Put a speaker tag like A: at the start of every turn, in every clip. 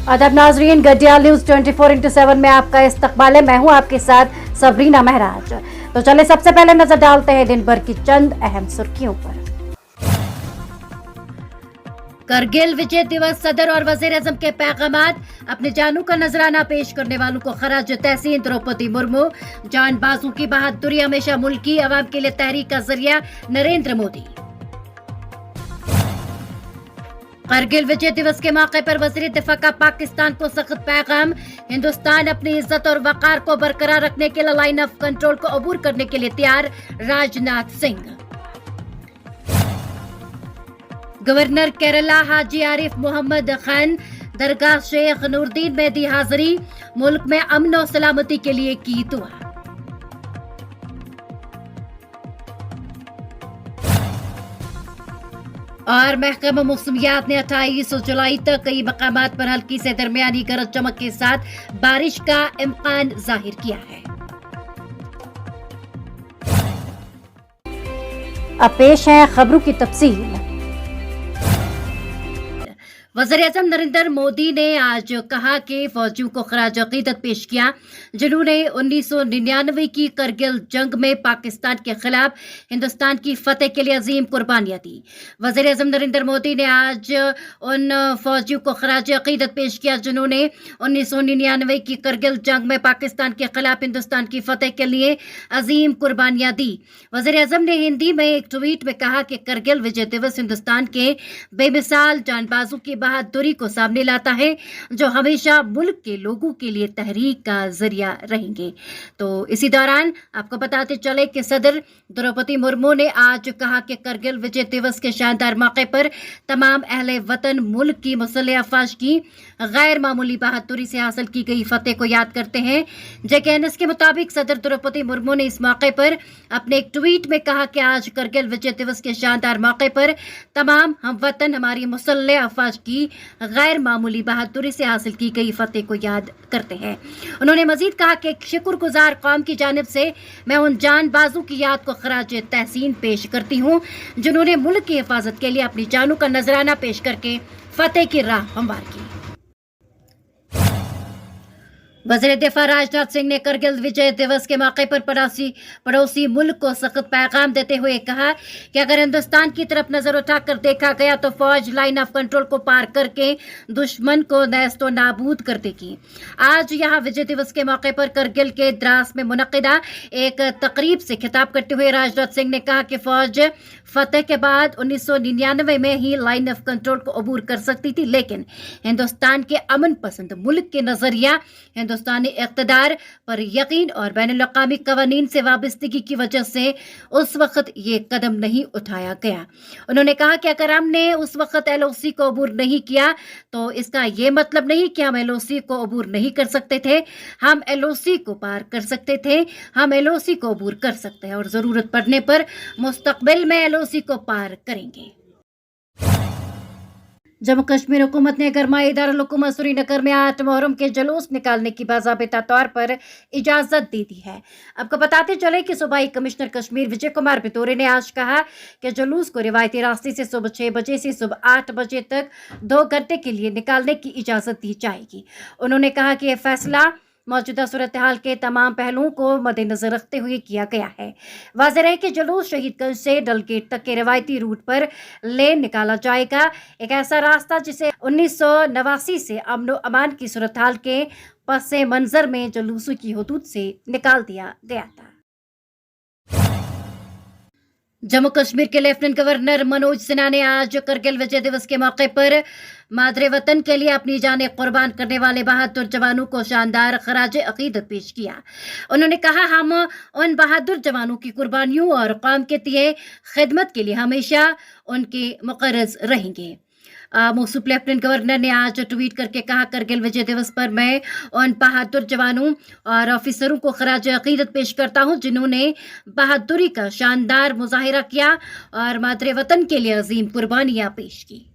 A: आदाब नाजरीन, गडियाल news 24x7 में आपका इस्तकबाल है। मैं हूं आपके साथ सबरीना महराज। तो चले सबसे पहले नजर डालते हैं दिन भर की चंद अहम सुर्खियों पर। करगिल विजय दिवस, सदर और वजीर आजम के पैगामात, अपने जानों का नजराना पेश करने वालों को खराज तहसीन द्रौपदी मुर्मू। जानबाजों की बहादुरी हमेशा मुल्क की आवाम के लिए तहरीक का जरिया, नरेंद्र मोदी। करगिल विजय दिवस के मौके पर वज़ीर दिफा का पाकिस्तान को सख्त पैगाम। हिंदुस्तान अपनी इज्जत और वकार को बरकरार रखने के लिए लाइन ऑफ कंट्रोल को अबूर करने के लिए तैयार, राजनाथ सिंह। गवर्नर केरला हाजी आरिफ मोहम्मद खान दरगाह शेख नूरुद्दीन में दी हाजिरी, मुल्क में अमन और सलामती के लिए की दुआ। और महकमा मौसमियात ने 28 जुलाई तक कई मकामात पर हल्की से दरमियानी गरज चमक के साथ बारिश का इम्कान जाहिर किया है। अब पेश है खबरों की तफसील। वज़ीर-ए-आज़म नरेंद्र मोदी ने आज कहा कि फौजियों को खराज अकीदत पेश किया जिन्होंने 1999 की करगिल जंग में पाकिस्तान के खिलाफ हिंदुस्तान की फतेह के लिए अजीम कुर्बानियां दी। वज़ीर-ए-आज़म नरेंद्र मोदी ने आज उन फौजियों को खराज अकीदत पेश किया जिन्होंने 1999 की करगिल जंग में पाकिस्तान के खिलाफ हिंदुस्तान की फतेह के लिए अजीम कुर्बानियां दी। वज़ीर-ए-आज़म ने हिंदी में एक ट्वीट में कहा कि करगिल विजय दिवस हिंदुस्तान के बेमिसाल जानबाजों की बहादुरी को सामने लाता है जो हमेशा मुल्क के लोगों के लिए तहरीक का जरिया रहेंगे। तो इसी दौरान आपको बताते चले कि सदर द्रौपदी मुर्मू ने आज कहा कि करगिल विजय दिवस के शानदार मौके पर तमाम अहले वतन मुल्क की मुसल्लह अफवाज की गैर मामूली बहादुरी से हासिल की गई फतेह को याद करते हैं। जेकेएनएस के मुताबिक सदर द्रौपदी मुर्मू ने इस मौके पर अपने एक ट्वीट में कहा कि आज करगिल विजय दिवस के शानदार मौके पर तमाम हम वतन हमारी मुसल्लह अफवाज की गैर मामूली बहादुरी से हासिल की गई फतेह को याद करते हैं। उन्होंने मजीद कहा कि शुक्रगुजार कौम की जानिब से मैं उन जानबाजों की याद को खराज तहसीन पेश करती हूँ जिन्होंने मुल्क की हिफाजत के लिए अपनी जानों का नजराना पेश करके फतेह की राह हमवार की। वज़ीर दिफा राजनाथ सिंह ने करगिल विजय दिवस के मौके पर पड़ोसी मुल्क को सख्त पैगाम देते हुए कहा कि अगर हिंदुस्तान की तरफ नजर उठाकर देखा गया तो फौज लाइन ऑफ कंट्रोल को पार करके दुश्मन को नेस्तो नाबूद कर देगी। आज यहाँ विजय दिवस के मौके पर करगिल के द्रास में मुनक्किदा एक तकरीब से खिताब करते हुए राजनाथ सिंह ने कहा कि फौज फतेह के बाद 1999 में ही लाइन ऑफ कंट्रोल को अबूर कर सकती थी, लेकिन हिंदुस्तान के अमन पसंद मुल्क के नजरिया, हिंदुस्तानी इक़्तिदार पर यकीन और बैनुल-अक़वामी क़वानीन से वाबस्तगी की वजह से उस वक्त ये कदम नहीं उठाया गया। उन्होंने कहा कि अगर हमने उस वक्त एलओसी को अबूर नहीं किया तो इसका ये मतलब नहीं कि हम एलओसी को अबूर नहीं कर सकते थे। हम एलओसी को पार कर सकते थे, हम एलओसी को अबूर कर सकते हैं और ज़रूरत पड़ने पर मुस्तक़बिल में एलओसी को पार करेंगे। जम्मू कश्मीर हुकूमत ने गरमाई दारुल हुकूमत श्रीनगर में 8 मुहर्रम के जुलूस निकालने की बाज़ाबिता तौर पर इजाज़त दे दी है। आपको बताते चले कि सूबाई कमिश्नर कश्मीर विजय कुमार पितोरे ने आज कहा कि जुलूस को रिवायती रास्ते से सुबह 6 बजे से सुबह 8 बजे तक 2 घंटे के लिए निकालने की इजाज़त दी जाएगी। उन्होंने कहा कि यह फैसला मौजूदा सूरत हाल के तमाम पहलुओं को मद्देनजर रखते हुए किया गया है। वाज़ेह है कि जुलूस शहीदगंज से डलगेट तक के रवायती रूट पर लेन निकाला जाएगा, एक ऐसा रास्ता जिसे 1989 से अमन व अमान की सूरत हाल के पस मंजर में जुलूसों की हदूद से निकाल दिया गया था। जम्मू कश्मीर के लेफ्टिनेंट गवर्नर मनोज सिन्हा ने आज करगिल विजय दिवस के मौके पर मादरे वतन के लिए अपनी जानें कुर्बान करने वाले बहादुर जवानों को शानदार खराज अकीदत पेश किया। उन्होंने कहा, हम उन बहादुर जवानों की कुर्बानियों और कौम के लिए खिदमत के लिए हमेशा उनके मुकर्रज रहेंगे। मौसूफ लेफ्टिनेंट गवर्नर ने आज ट्वीट करके कहा, करगिल विजय दिवस पर मैं उन बहादुर जवानों और ऑफिसरों को खराज अकीदत पेश करता हूं जिन्होंने बहादुरी का शानदार मुजाहिरा किया और मादरे वतन के लिए अजीम कुर्बानियां पेश की।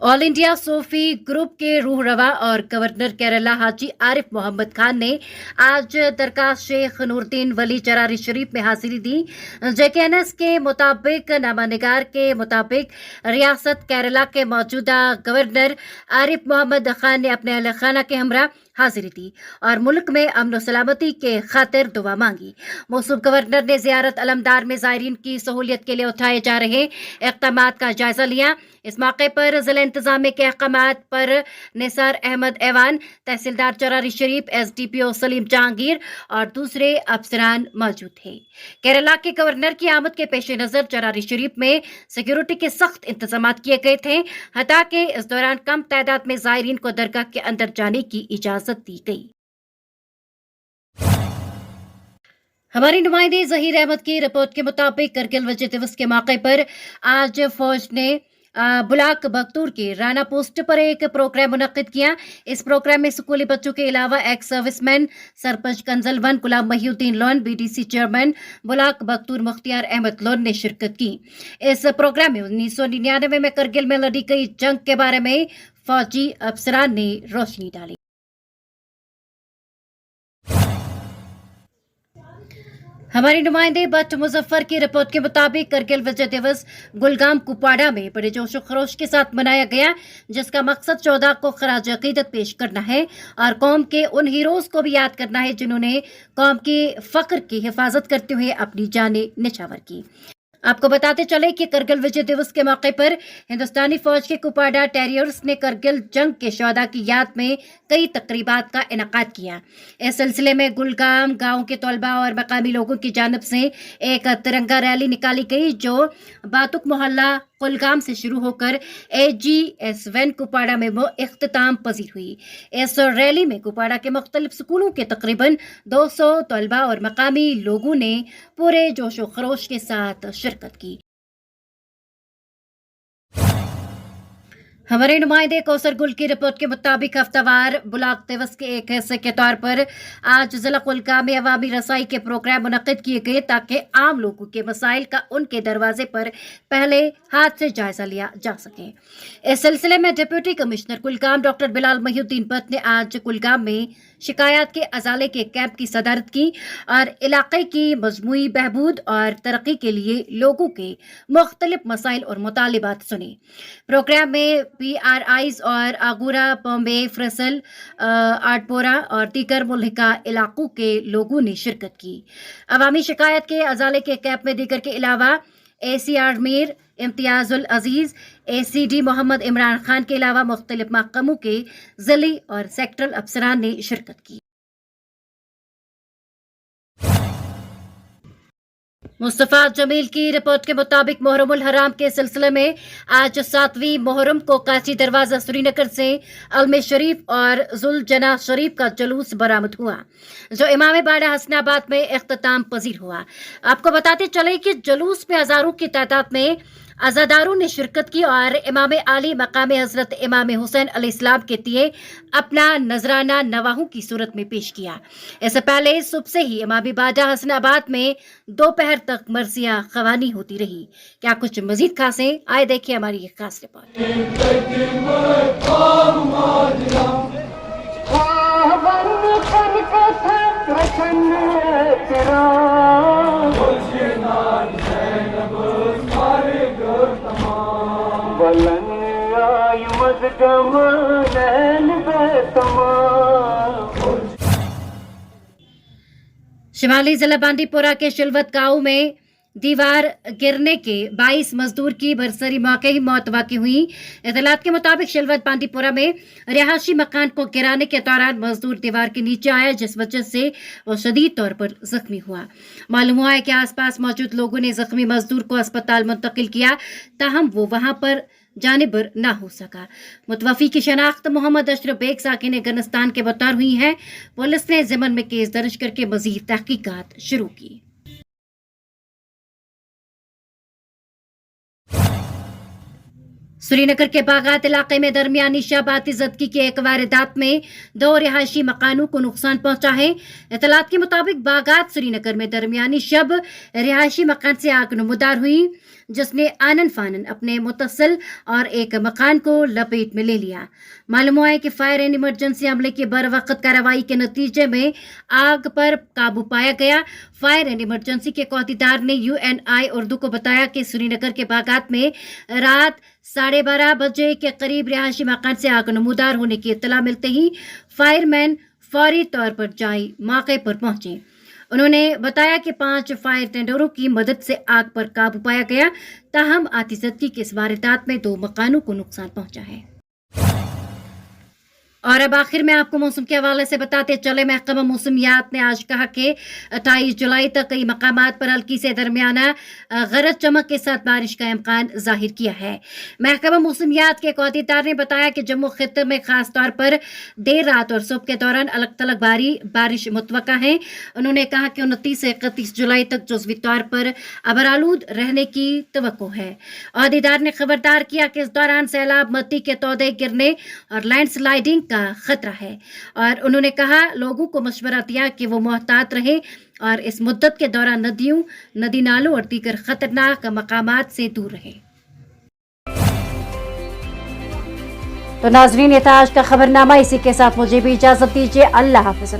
A: ऑल इंडिया सूफी ग्रुप के रूह रवा और गवर्नर केरला हाजी आरिफ मोहम्मद खान ने आज दरगाह शेख नूरुद्दीन वली चरारी शरीफ में हाजिरी दी। जेकेएनएस के मुताबिक नामानिगार के मुताबिक रियासत केरला के मौजूदा गवर्नर आरिफ मोहम्मद खान ने अपने अहल खाना के हमरा हाजिरी दी और मुल्क में अमन व सलामती के खातिर दुआ मांगी। मौसूफ गवर्नर ने जियारत अलमदार में ज़ायरीन की सहूलियत के लिए उठाए जा रहे इक़दामात का जायजा लिया। इस मौके पर जिला इंतजामिया के अहकामात पर निसार अहमद ऐवान, तहसीलदार चरारी शरीफ, एसडीपीओ सलीम जहांगीर और दूसरे अफसरान मौजूद थे। केरला के गवर्नर की आमद के पेश नजर चरारी शरीफ में सिक्योरिटी के सख्त इंतजाम किए गए थे। हालांकि इस दौरान कम तादाद में ज़ायरीन को दरगाह के अंदर जाने की इजाजत दी गई। हमारी नुमाइंदे जहीर अहमद की रिपोर्ट के मुताबिक करगिल विजय दिवस के मौके पर आज फौज ने बुलाक बख्तूर के राना पोस्ट पर एक प्रोग्राम मुनक्किद किया। इस प्रोग्राम में स्कूली बच्चों के अलावा ex serviceman sarpanch Kanjalwan Ghulam Mohiuddin Lone, BDC chairman block Bakhtoor Mukhtiyar Ahmed Lone ने शिरकत की। इस प्रोग्राम में 1999 में करगिल में लड़ी गई जंग के बारे में फौजी अफसरान ने रोशनी डाली। हमारी नुमाइंदे बट मुजफ्फर की रिपोर्ट के मुताबिक करगिल विजय दिवस गुलगाम कुपवाड़ा में बड़े जोश व खरोश के साथ मनाया गया, जिसका मकसद 14 को खराज अकीदत पेश करना है और कौम के उन हीरोज को भी याद करना है जिन्होंने कौम के फख्र की हिफाजत करते हुए अपनी जानें निछावर की। आपको बताते चले कि करगिल विजय दिवस के मौके पर हिंदुस्तानी फौज के कुपवाड़ा टेरियर्स ने करगिल जंग के शहदा की याद में कई तकरीबात का इनेकाद किया। इस सिलसिले में गुलगाम गांव के तलबा और मकामी लोगों की जानिब से एक तिरंगा रैली निकाली गई जो बातुक मोहल्ला कुलगाम से शुरू होकर AGS1 कुपवाड़ा में इख्तिताम पजीर हुई। इस रैली में कुपवाड़ा के मुख्तलिफ स्कूलों के तकरीबन 200 तलबा और मकामी लोगों ने पूरे जोशो खरोश के साथ शिरकत की। हमारे नुमाइंदे कौसर गुल की रिपोर्ट के मुताबिक हफ्तावार बुलाक दिवस के एक हिस्से के तौर पर आज जिला कुलगाम में अवामी रसाई के प्रोग्राम मुनक्किद किए गए ताकि आम लोगों के मसाइल का उनके दरवाजे पर पहले हाथ से जायजा लिया जा सके। इस सिलसिले में deputy commissioner Kulgam doctor Bilal Mohiuddin Bhat ने आज कुलगाम में शिकायत के अजाले के कैंप की सदारत की और इलाके की मजमूई बहबूद और तरक्की के लिए लोगों के मुख्तलिफ मसाइल और मुतालिबात सुने। प्रोग्राम में PRIs और आगूरा, बॉम्बे, फ्रसल, आटपोरा और दीगर मुल्हिका इलाकों के लोगों ने शिरकत की। अवामी शिकायत के अजाले के कैंप में दीगर के अलावा ACR मीर, इम्तियाजुल अजीज, ACD मोहम्मद इमरान खान के अलावा मुख्तलिफ महकमों के जिली और सेक्टरल अफसरान ने शिरकत की। मुस्तफा जमील की रिपोर्ट के मुताबिक मुहर्रमुल हराम के सिलसिले में आज 7वीं मुहर्रम को काशी दरवाजा श्रीनगर से अलमे शरीफ और जुलजना शरीफ का जुलूस बरामद हुआ, जो इमाम बाड़ा हसनाबाद में इख्तिताम पजीर हुआ। आपको बताते चले कि जुलूस में हजारों की तादाद में अज़ादारों ने शिरकत की और इमाम आली मकाम हजरत इमाम हुसैन अलैहिस्सलाम के लिए अपना नजराना नवाहों की सूरत में पेश किया। इससे पहले सुबह से ही इमाम बाड़ा हसनाबाद में दोपहर तक मर्जिया खवानी होती रही। क्या कुछ मजीद खास है, आए देखिए हमारी ये खास रिपोर्ट। शिमाली जिला बांदीपुरा के शिलवत गांव में दीवार गिरने के 22 मजदूर की बरसरी मौके ही मौत वाक़ई हुई। इतलात के मुताबिक शिलवत बांदीपुरा में रिहायशी मकान को गिराने के दौरान मजदूर दीवार के नीचे आया, जिस वजह से वो शदीद तौर पर जख्मी हुआ। मालूम हुआ है कि आसपास मौजूद लोगों ने जख्मी मजदूर को अस्पताल मुंतकिल किया, ताहम वो वहां पर जानिबर ना हो सका। मुतवफ़ी की शनाख्त मोहम्मद अशरफ बेग साकिन अफगानिस्तान के बतौर हुई है। पुलिस ने ज़िमन में केस दर्ज करके मजीद तहकीकात शुरू की। श्रीनगर के बागात इलाके में दरमियानी शब आतिशज़दगी की एक वारदात में 2 रिहायशी मकानों को नुकसान पहुंचा है। इतलात के मुताबिक बागात श्रीनगर में दरमियानी शब रिहायशी मकान से आग नमूदार हुई। जिसने आनन फानन अपने मुतसिल और एक मकान को लपेट में ले लिया। मालूम हुआ है कि फायर एंड इमरजेंसी अमले की बर वक्त कार्रवाई के नतीजे में आग पर काबू पाया गया। फायर एंड इमरजेंसी के अहदेदार ने UNI उर्दू को बताया कि श्रीनगर के बागात में रात 12:30 बजे के करीब रिहायशी मकान से आग नमूदार होने की इत्तला मिलते ही फायरमैन फौरी तौर पर जाई मौके पर पहुंचे। उन्होंने बताया कि 5 फायर टेंडरों की मदद से आग पर काबू पाया गया। ताहम आतिशबाजी की इस वारदात में 2 मकानों को नुकसान पहुंचा है। और अब आखिर में आपको मौसम के हवाले से बताते चले, महकमा मौसमियात ने आज कहा कि 28 जुलाई तक कई मकामात पर हल्की से दरमियाना गरज चमक के साथ बारिश का इम्कान जाहिर किया है। महकमा मौसमियात के अहदेदार ने बताया कि जम्मू खित्ते में खास तौर पर देर रात और सुबह के दौरान अलग तलग बारिश मुतवक्का है। उन्होंने कहा कि 29 से 31 जुलाई तक जुज़वी तौर पर अबरालूद रहने की तवक्को है। अहदेदार ने खबरदार किया कि इस दौरान सैलाब, मिट्टी के तौदे गिरने और लैंडस्लाइडिंग का खतरा है। और उन्होंने कहा लोगों को मशवरा दिया कि वो मोहतात रहे और इस मुद्दत के दौरान नदियों, नदी नालों और दीगर खतरनाक मकामात से दूर रहे। तो नाजरीन, ये था आज का खबरनामा। इसी के साथ मुझे भी इजाजत दीजिए। अल्लाह हाफिज़।